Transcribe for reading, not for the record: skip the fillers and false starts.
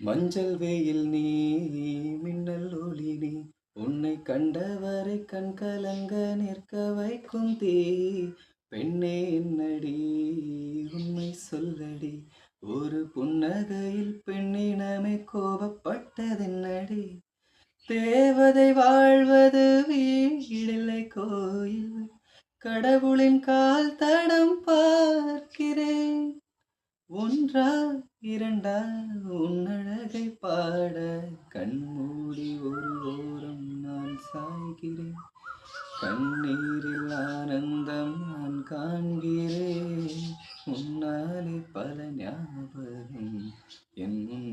மஞ்சள் வெயில் நீ மின்னல் ஒளி நீ உன்னை கண்டவரை கண் கலங்க நிற்க வைக்கும் தீ பெண்ணே என்னடி உண்மை சொல்லடி ஒரு புன்னகையில் பெண்ணினமே கோபப்பட்டதென்னடி தேவதை வாழ்வது வீடில்லை கோயில் கடவுளின் கால் தடம் பார்க்கிறேன் ஒன்றா இரண்டா உன்னழகை பாட கண்மூடி ஒரு ஓரம் நான் சாய்கிறேன் கண்ணீரில் ஆனந்தம் நான் காண்கிறேன் உன்னாலே பல ஞாபகம் என் முன்